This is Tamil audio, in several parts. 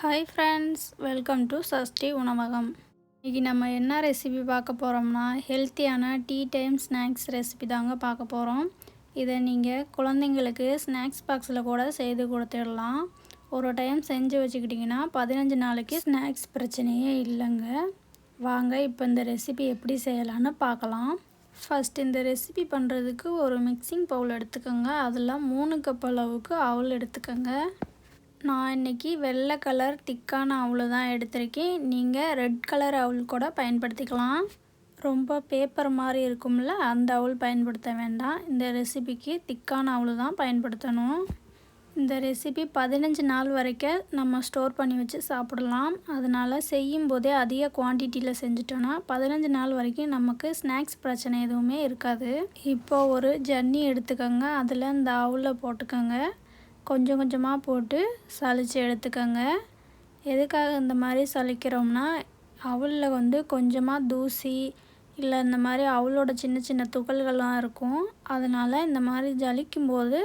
Hi friends, welcome to Sashti உணவகம். இன்றைக்கி நம்ம என்ன ரெசிபி பார்க்க போகிறோம்னா, ஹெல்த்தியான டீ டைம் ஸ்நாக்ஸ் ரெசிபி தாங்க பார்க்க போகிறோம். இதை நீங்கள் குழந்தைங்களுக்கு ஸ்நாக்ஸ் பாக்ஸில் கூட செய்து கொடுத்துடலாம். ஒரு டைம் செஞ்சு வச்சுக்கிட்டிங்கன்னா 15 நாளைக்கு ஸ்நாக்ஸ் பிரச்சனையே இல்லைங்க. வாங்க இப்போ இந்த ரெசிபி எப்படி செய்யலான்னு பார்க்கலாம். ஃபஸ்ட் இந்த ரெசிபி பண்ணுறதுக்கு ஒரு மிக்சிங் பவுல் எடுத்துக்கோங்க. அதில் 3 கப் அளவுக்கு அவல் எடுத்துக்கோங்க. நான் இன்றைக்கி வெள்ளை கலர் திக்கான அவல் தான் எடுத்திருக்கேன். நீங்கள் ரெட் கலர் அவல் கூட பயன்படுத்திக்கலாம். ரொம்ப பேப்பர் மாதிரி இருக்கும்ல, அந்த அவல் பயன்படுத்த வேண்டாம். இந்த ரெசிபிக்கு திக்கான அவல் தான் பயன்படுத்தணும். இந்த ரெசிபி 15 நாள் வரைக்கும் நம்ம ஸ்டோர் பண்ணி வச்சு சாப்பிடலாம். அதனால் செய்யும்போதே அதிக குவான்டிட்டியில் செஞ்சிட்டோன்னா 15 நாள் வரைக்கும் நமக்கு ஸ்நாக்ஸ் பிரச்சனை எதுவுமே இருக்காது. இப்போது ஒரு ஜன்னி எடுத்துக்கோங்க. அதில் இந்த அவலை போட்டுக்கோங்க. கொஞ்சம் கொஞ்சமாக போட்டு சலித்து எடுத்துக்கோங்க. எதுக்காக இந்த மாதிரி சலிக்கிறோம்னா, அவலில் கொஞ்சமாக தூசி இல்லை இந்த மாதிரி அவளோட சின்ன சின்ன துகள்கள்லாம் இருக்கும். அதனால் இந்த மாதிரி ஜலிக்கும்போது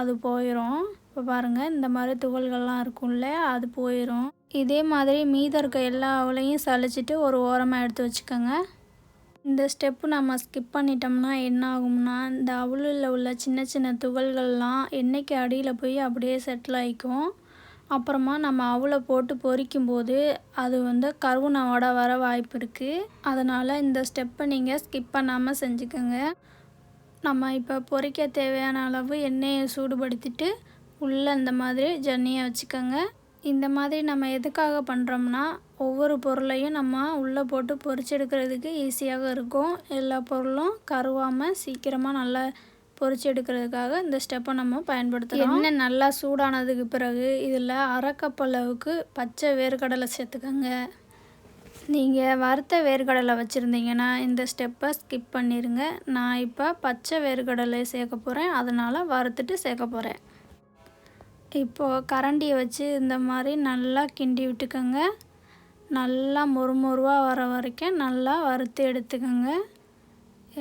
அது போயிடும். இப்போ பாருங்கள், இந்த மாதிரி துகள்கள்லாம் இருக்கும்ல, அது போயிடும். இதே மாதிரி மீதம் இருக்க எல்லா அவளையும் சலிச்சிட்டு ஒரு ஓரமாக எடுத்து வச்சுக்கோங்க. இந்த ஸ்டெப்பு நம்ம ஸ்கிப் பண்ணிட்டோம்னா என்ன ஆகும்னா, இந்த அவலில் உள்ள சின்ன சின்ன துகள்கள்லாம் எண்ணெய்க்கு அடியில் போய் அப்படியே செட்டில் ஆகிக்கும். அப்புறமா நம்ம அவலை போட்டு பொரிக்கும்போது அது கருவுனோட வர வாய்ப்பு இருக்குது. அதனால் இந்த ஸ்டெப்பை நீங்கள் ஸ்கிப் பண்ணாமல் செஞ்சுக்கோங்க. நம்ம இப்போ பொரிக்க தேவையான அளவு எண்ணெயை சூடுபடுத்திட்டு உள்ளே இந்த மாதிரி ஜன்னியை வச்சுக்கோங்க. இந்த மாதிரி நம்ம எதுக்காக பண்ணுறோம்னா, ஒவ்வொரு பொருளையும் நம்ம உள்ளே போட்டு பொரிச்செடுக்கிறதுக்கு ஈஸியாக இருக்கும். எல்லா பொருளும் கருவாமல் சீக்கிரமாக நல்லா பொரிச்செடுக்கிறதுக்காக இந்த ஸ்டெப்பை நம்ம பயன்படுத்துகிறோம். எண்ணெய் நல்லா சூடானதுக்கு பிறகு இதில் 1/2 கப் அளவுக்கு பச்சை வேர்க்கடலை சேர்த்துக்கோங்க. நீங்கள் வறுத்த வேர்க்கடலை வச்சுருந்தீங்கன்னா இந்த ஸ்டெப்பை ஸ்கிப் பண்ணிடுங்க. நான் இப்போ பச்சை வேர்க்கடலை சேர்க்க போகிறேன், அதனால் வறுத்துட்டு சேர்க்க போகிறேன். இப்போது கரண்டியை வச்சு இந்த மாதிரி நல்லா கிண்டி விட்டுக்கோங்க. நல்லா மொறுமொறுவாக வர வரைக்கும் நல்லா வறுத்து எடுத்துக்கோங்க.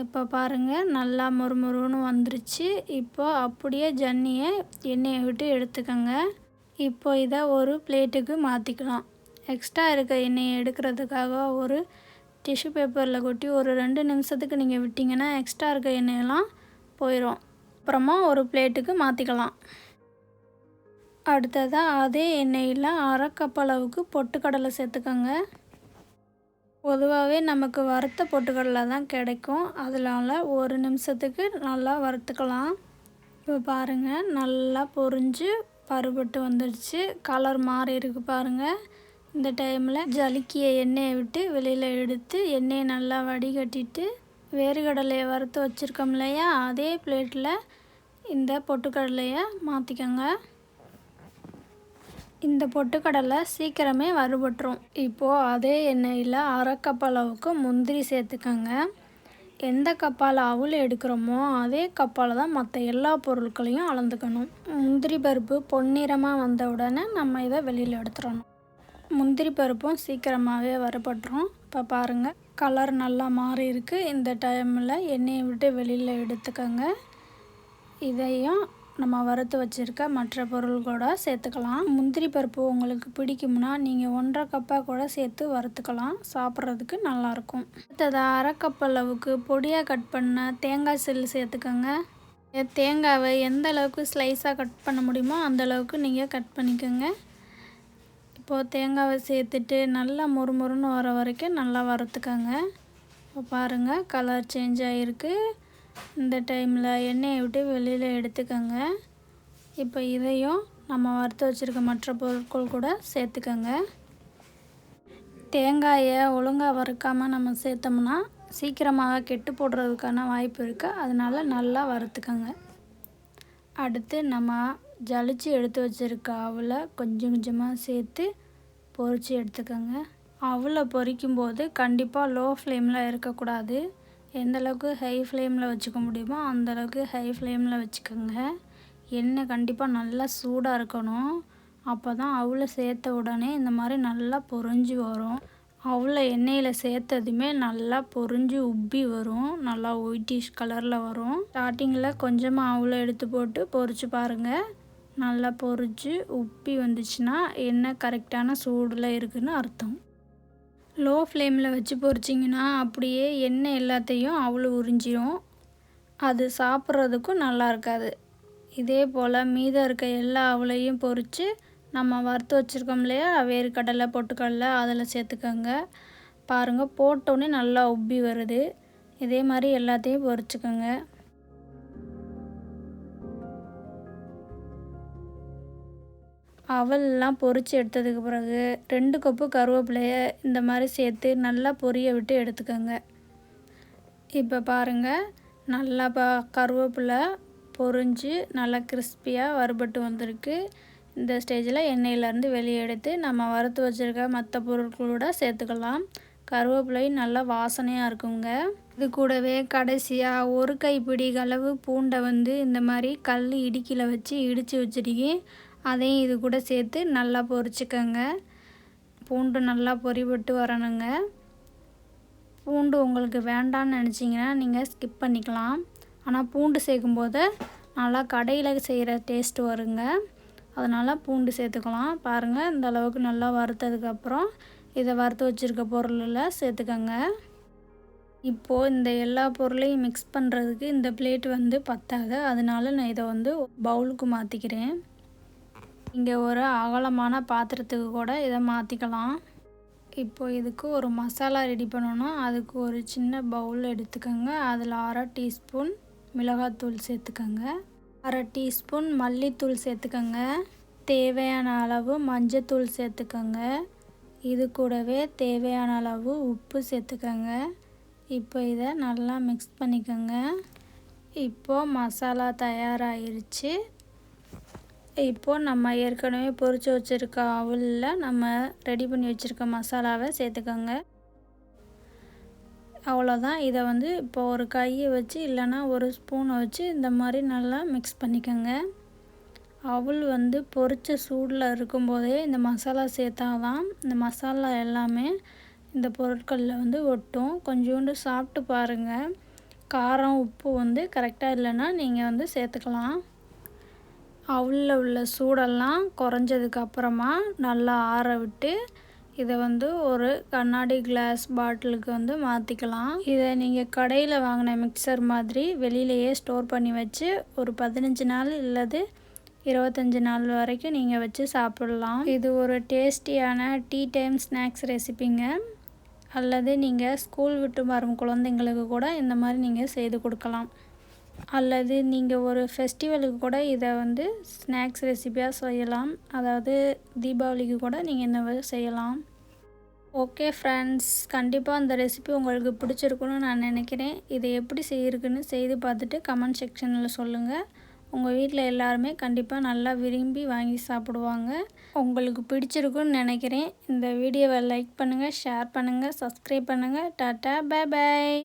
இப்போ பாருங்கள், நல்லா மொறுமொறுன்னு வந்துருச்சு. இப்போது அப்படியே ஜன்னியை எண்ணெயை விட்டு எடுத்துக்கோங்க. இப்போ இதை ஒரு பிளேட்டுக்கு மாற்றிக்கலாம். எக்ஸ்ட்ரா இருக்க எண்ணெயை எடுக்கிறதுக்காக ஒரு டிஷ்யூ பேப்பரில் கொட்டி ஒரு 2 நிமிஷத்துக்கு நீங்கள் விட்டிங்கன்னா எக்ஸ்ட்ரா இருக்க எண்ணெயெல்லாம் போயிடும். அப்புறமா ஒரு பிளேட்டுக்கு மாற்றிக்கலாம். அடுத்ததாக அதே எண்ணெயில் 1/2 கப் அளவுக்கு பொட்டுக்கடலை சேர்த்துக்கோங்க. பொதுவாகவே நமக்கு வறுத்த பொட்டுக்கடலை தான் கிடைக்கும். அதனால் ஒரு நிமிஷத்துக்கு நல்லா வறுத்துக்கலாம். இப்போ பாருங்கள், நல்லா பொரிஞ்சு பருபட்டு வந்துடுச்சு. கலர் மாறி இருக்குது பாருங்கள். இந்த டைமில் ஜலிக்கிய எண்ணெயை விட்டு வெளியில் எடுத்து எண்ணெயை நல்லா வடிகட்டிட்டு வேர்க்கடலையை வறுத்து வச்சுருக்கோம் இல்லையா, அதே பிளேட்டில் இந்த பொட்டுக்கடலையை மாற்றிக்கோங்க. இந்த பொட்டுக்கடலை சீக்கிரமே வறுபட்டுரும். இப்போது அதே எண்ணெயில் 1/2 கப் அளவுக்கு முந்திரி சேர்த்துக்கோங்க. எந்த கப்பால் அவல் எடுக்கிறோமோ அதே கப்பால் தான் மற்ற எல்லா பொருட்களையும் அளந்துக்கணும். முந்திரி பருப்பு பொன்னிறமாக வந்த உடனே நம்ம இதை வெளியில் எடுத்துடணும். முந்திரி பருப்பும் சீக்கிரமாகவே வறுபட்டுரும். இப்போ பாருங்கள், கலர் நல்லா மாறி இருக்குது. இந்த டைமில் எண்ணெயை விட்டு வெளியில் எடுத்துக்கோங்க. இதையும் நம்ம வறுத்து வச்சுருக்க மற்ற பொருள்கூட சேர்த்துக்கலாம். முந்திரி பருப்பு உங்களுக்கு பிடிக்கும்னா நீங்கள் 1/2 கப்பாக கூட சேர்த்து வறுத்துக்கலாம். சாப்பிட்றதுக்கு நல்லாயிருக்கும். அடுத்தது 1/2 கப் அளவுக்கு பொடியாக கட் பண்ண தேங்காய் சில்லு சேர்த்துக்கோங்க. தேங்காவை எந்த அளவுக்கு ஸ்லைஸாக கட் பண்ண முடியுமோ அந்தளவுக்கு நீங்கள் கட் பண்ணிக்கோங்க. இப்போது தேங்காவை சேர்த்துட்டு நல்லா மொறுமொறுன்னு வர வரைக்கும் நல்லா வறுத்துக்கோங்க. இப்போ பாருங்கள், கலர் சேஞ்ச் ஆகிருக்கு. இந்த டைமில் எண்ணெயை விட்டு வெளியில் எடுத்துக்கோங்க. இப்போ இதையும் நம்ம வறுத்து வச்சுருக்க மற்ற பொருட்கள் கூட சேர்த்துக்கோங்க. தேங்காயை ஒழுங்காக வறுக்காமல் நம்ம சேர்த்தோம்னா சீக்கிரமாக கெட்டு போடுறதுக்கான வாய்ப்பு இருக்குது. அதனால் நல்லா வறுத்துக்கோங்க. அடுத்து நம்ம ஜலிச்சு எடுத்து வச்சுருக்க அவலை கொஞ்சம் கொஞ்சமாக சேர்த்து பொரித்து எடுத்துக்கோங்க. அவலை பொரிக்கும்போது கண்டிப்பாக லோ ஃப்ளேமில் இருக்கக்கூடாது. எந்தளவுக்கு ஹை ஃப்ளேமில் வச்சுக்க முடியுமோ அந்தளவுக்கு ஹை ஃப்ளேமில் வச்சுக்கோங்க. எண்ணெய் கண்டிப்பாக நல்லா சூடாக இருக்கணும். அப்போ தான் அவலை சேர்த்த உடனே இந்த மாதிரி நல்லா பொரிஞ்சு வரும். அவலை எண்ணெயில் சேர்த்ததுமே நல்லா பொரிஞ்சு உப்பி வரும். நல்லா ஒயிட்டிஷ் கலரில் வரும். ஸ்டார்டிங்கில் கொஞ்சமாக அவலை எடுத்து போட்டு பொரித்து பாருங்கள். நல்லா பொரிச்சு உப்பி வந்துச்சுன்னா எண்ணெய் கரெக்டான சூடில் இருக்குதுன்னு அர்த்தம். லோ ஃப்ளேமில் வச்சு பொரிச்சிங்கன்னா அப்படியே எண்ணெய் எல்லாத்தையும் அவ்வளோ உறிஞ்சிரும். அது சாப்பிட்றதுக்கும் நல்லா இருக்காது. இதே போல் மீதம் இருக்க எல்லா அவளையும் பொரித்து நம்ம வறுத்து வச்சுருக்கோம் இல்லையா, வேர்க்கடலை பொட்டுக்கடலை அதில் சேர்த்துக்கோங்க. பாருங்கள், போட்டோன்னே நல்லா உப்பி வருது. இதே மாதிரி எல்லாத்தையும் பொரிச்சுக்கோங்க. அவல்லாம் பொரித்து எடுத்ததுக்கு பிறகு 2 கப்பு கருவேப்பிலையை இந்த மாதிரி சேர்த்து நல்லா பொரிய விட்டு எடுத்துக்கோங்க. இப்போ பாருங்கள், நல்லா கருவேப்பிலை பொரிஞ்சு நல்லா கிறிஸ்பியாக வறுபட்டு வந்திருக்கு. இந்த ஸ்டேஜில் எண்ணெயிலேருந்து வெளியே எடுத்து நம்ம வறுத்து வச்சுருக்க மற்ற பொருட்களோட சேர்த்துக்கலாம். கருவேப்பிலை நல்லா வாசனையாக இருக்குங்க. இது கூடவே கடைசியாக 1 கைப்பிடி அளவு பூண்டை இந்த மாதிரி கல் இடுக்கியில் வச்சு இடித்து வச்சுருக்கேன். அதையும் இது கூட சேர்த்து நல்லா பொரிச்சுக்கோங்க. பூண்டு நல்லா பொரிபட்டு வரணுங்க. பூண்டு உங்களுக்கு வேண்டான்னு நினச்சிங்கன்னா நீங்கள் ஸ்கிப் பண்ணிக்கலாம். ஆனால் பூண்டு சேர்க்கும்போது நல்லா கடையில் செய்கிற டேஸ்ட்டு வருங்க. அதனால் பூண்டு சேர்த்துக்கலாம். பாருங்கள், இந்த அளவுக்கு நல்லா வறுத்ததுக்கப்புறம் இதை வறுத்து வச்சுருக்க பொருளில் சேர்த்துக்கோங்க. இப்போது இந்த எல்லா பொருளையும் மிக்ஸ் பண்ணுறதுக்கு இந்த பிளேட் பத்தாது. அதனால நான் இதை பவுலுக்கு மாற்றிக்கிறேன். இங்கே ஒரு அகலமான பாத்திரத்துக்கு கூட இதை மாற்றிக்கலாம். இப்போது இதுக்கு ஒரு மசாலா ரெடி பண்ணணும். அதுக்கு ஒரு சின்ன பவுல் எடுத்துக்கோங்க. அதில் 1/2 டீஸ்பூன் மிளகாத்தூள் சேர்த்துக்கோங்க. 1/2 டீஸ்பூன் மல்லித்தூள் சேர்த்துக்கோங்க. தேவையான அளவு மஞ்சத்தூள் சேர்த்துக்கோங்க. இது கூடவே தேவையான அளவு உப்பு சேர்த்துக்கோங்க. இப்போ இதை நல்லா மிக்ஸ் பண்ணிக்கோங்க. இப்போது மசாலா தயாராகிருச்சு. இப்போது நம்ம ஏற்கனவே பொரித்து வச்சுருக்க அவலில் நம்ம ரெடி பண்ணி வச்சுருக்க மசாலாவை சேர்த்துக்கோங்க. அவ்வளோதான். இதை இப்போ ஒரு கையை வச்சு இல்லைன்னா ஒரு ஸ்பூனை வச்சு இந்த மாதிரி நல்லா மிக்ஸ் பண்ணிக்கோங்க. அவல் பொரிச்ச சூடில் இருக்கும்போதே இந்த மசாலா சேர்த்தாதான் இந்த மசாலா எல்லாமே இந்த பொருட்களில் ஒட்டும். கொஞ்சோண்டு சாப்பிட்டு பாருங்கள். காரம் உப்பு கரெக்டாக இல்லைன்னா நீங்கள் சேர்த்துக்கலாம். அவலில் உள்ள சூடெல்லாம் குறைஞ்சதுக்கப்புறமா நல்லா ஆற விட்டு இதை ஒரு கண்ணாடி கிளாஸ் பாட்டிலுக்கு மாற்றிக்கலாம். இதை நீங்கள் கடையில் வாங்கின மிக்சர் மாதிரி வெளியிலேயே ஸ்டோர் பண்ணி வச்சு ஒரு 15 நாள் இல்லது 25 நாள் வரைக்கும் நீங்கள் வச்சு சாப்பிடலாம். இது ஒரு டேஸ்டியான டீ டைம் ஸ்நாக்ஸ் ரெசிபிங்க. அல்லது நீங்கள் ஸ்கூல் விட்டு வரும் குழந்தைங்களுக்கு கூட இந்த மாதிரி நீங்கள் செய்து கொடுக்கலாம். அல்லது நீங்கள் ஒரு ஃபெஸ்டிவலுக்கு கூட இதை ஸ்நாக்ஸ் ரெசிபியாக செய்யலாம். அதாவது தீபாவளிக்கு கூட நீங்கள் இந்த மாதிரி செய்யலாம். ஓகே ஃப்ரெண்ட்ஸ், கண்டிப்பாக அந்த ரெசிபி உங்களுக்கு பிடிச்சிருக்குன்னு நான் நினைக்கிறேன். இதை எப்படி செய்யிருக்குன்னு செய்து பார்த்துட்டு கமெண்ட் செக்ஷனில் சொல்லுங்கள். உங்கள் வீட்டில் எல்லாருமே கண்டிப்பாக நல்லா விரும்பி வாங்கி சாப்பிடுவாங்க. உங்களுக்கு பிடிச்சிருக்குன்னு நினைக்கிறேன். இந்த வீடியோவை லைக் பண்ணுங்கள், ஷேர் பண்ணுங்கள், சப்ஸ்கிரைப் பண்ணுங்கள். Tata, bye by.